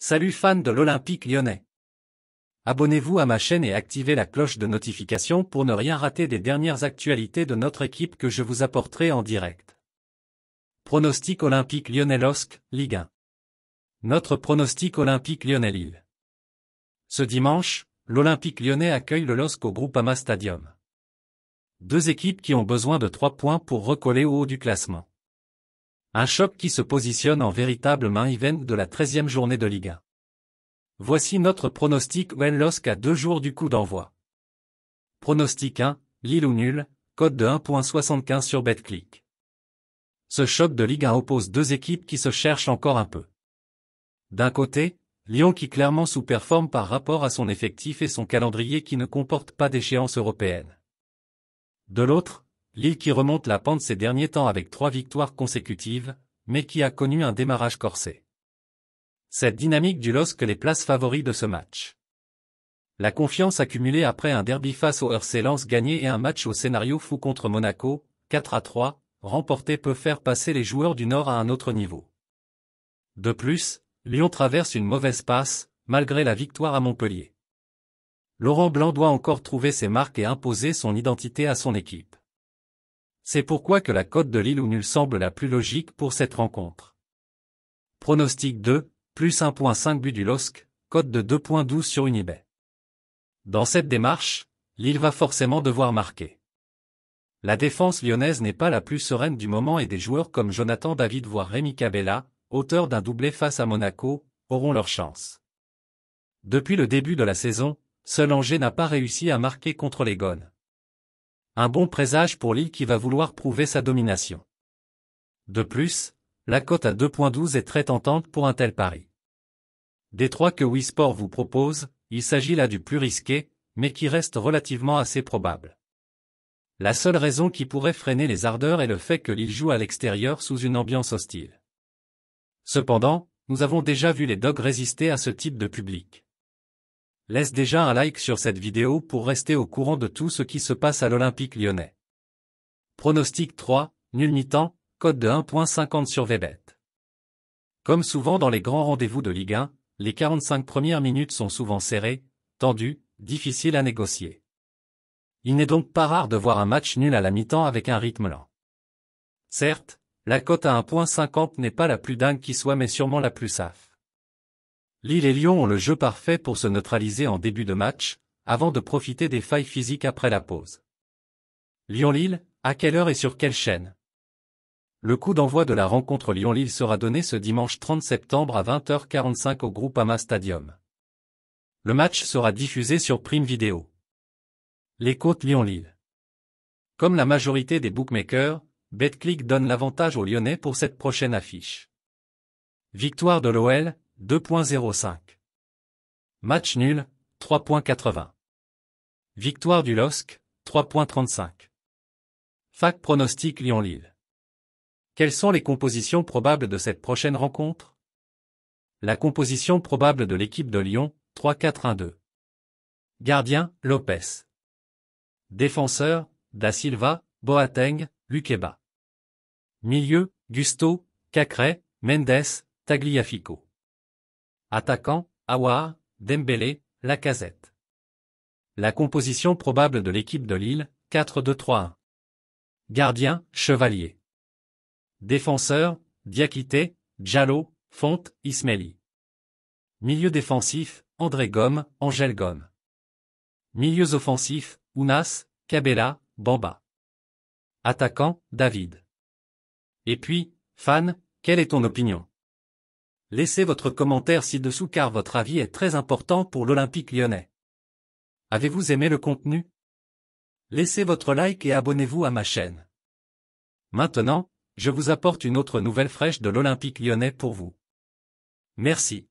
Salut fans de l'Olympique lyonnais. Abonnez-vous à ma chaîne et activez la cloche de notification pour ne rien rater des dernières actualités de notre équipe que je vous apporterai en direct. Pronostic Olympique Lyonnais LOSC, Ligue 1. Notre pronostic Olympique Lyonnais Lille. Ce dimanche, l'Olympique lyonnais accueille le LOSC au Groupama Stadium. Deux équipes qui ont besoin de 3 points pour recoller au haut du classement. Un choc qui se positionne en véritable main event de la 13e journée de Ligue 1. Voici notre pronostic LOSC à 2 jours du coup d'envoi. Pronostic 1, Lille ou nul, cote de 1.75 sur Betclic. Ce choc de Ligue 1 oppose deux équipes qui se cherchent encore un peu. D'un côté, Lyon qui clairement sous-performe par rapport à son effectif et son calendrier qui ne comporte pas d'échéance européenne. De l'autre, Lille qui remonte la pente ces derniers temps avec 3 victoires consécutives, mais qui a connu un démarrage corsé. Cette dynamique du LOSC les place favoris de ce match. La confiance accumulée après un derby face au RC Lens gagné et un match au scénario fou contre Monaco, 4-3, remporté peut faire passer les joueurs du Nord à un autre niveau. De plus, Lyon traverse une mauvaise passe, malgré la victoire à Montpellier. Laurent Blanc doit encore trouver ses marques et imposer son identité à son équipe. C'est pourquoi que la cote de Lille ou nul semble la plus logique pour cette rencontre. Pronostic 2, plus 1.5 but du LOSC, cote de 2.12 sur Unibet. Dans cette démarche, Lille va forcément devoir marquer. La défense lyonnaise n'est pas la plus sereine du moment et des joueurs comme Jonathan David voire Rémi Cabella, auteur d'un doublé face à Monaco, auront leur chance. Depuis le début de la saison, seul Angers n'a pas réussi à marquer contre les Gones. Un bon présage pour Lille qui va vouloir prouver sa domination. De plus, la cote à 2.12 est très tentante pour un tel pari. Des 3 que Wisport vous propose, il s'agit là du plus risqué, mais qui reste relativement assez probable. La seule raison qui pourrait freiner les ardeurs est le fait que Lille joue à l'extérieur sous une ambiance hostile. Cependant, nous avons déjà vu les Dogs résister à ce type de public. Laisse déjà un like sur cette vidéo pour rester au courant de tout ce qui se passe à l'Olympique lyonnais. Pronostic 3, nul mi-temps, cote de 1.50 sur Vbet. Comme souvent dans les grands rendez-vous de Ligue 1, les 45 premières minutes sont souvent serrées, tendues, difficiles à négocier. Il n'est donc pas rare de voir un match nul à la mi-temps avec un rythme lent. Certes, la cote à 1.50 n'est pas la plus dingue qui soit mais sûrement la plus safe. Lille et Lyon ont le jeu parfait pour se neutraliser en début de match, avant de profiter des failles physiques après la pause. Lyon-Lille, à quelle heure et sur quelle chaîne? Le coup d'envoi de la rencontre Lyon-Lille sera donné ce dimanche 30 septembre à 20h45 au Groupama Stadium. Le match sera diffusé sur Prime Video. Les cotes Lyon-Lille. Comme la majorité des bookmakers, Betclic donne l'avantage aux Lyonnais pour cette prochaine affiche. Victoire de l'OL, 2.05. Match nul, 3.80. Victoire du LOSC, 3.35. Fac pronostic Lyon-Lille. Quelles sont les compositions probables de cette prochaine rencontre? La composition probable de l'équipe de Lyon, 3-4-1-2. Gardien, Lopez. Défenseur, Da Silva, Boateng, Lukeba. Milieu, Gusto, Cacré, Mendes, Tagliafico. Attaquant, Aouar, Dembélé, Lacazette. La composition probable de l'équipe de Lille, 4-2-3-1. Gardien, Chevalier. Défenseur, Diakité, Diallo, Fonte, Ismaili. Milieu défensif, André Gomes, Angel Gomes. Milieux offensifs, Ounas, Cabella, Bamba. Attaquant, David. Et puis, fan, quelle est ton opinion? Laissez votre commentaire ci-dessous car votre avis est très important pour l'Olympique lyonnais. Avez-vous aimé le contenu? Laissez votre like et abonnez-vous à ma chaîne. Maintenant, je vous apporte une autre nouvelle fraîche de l'Olympique lyonnais pour vous. Merci.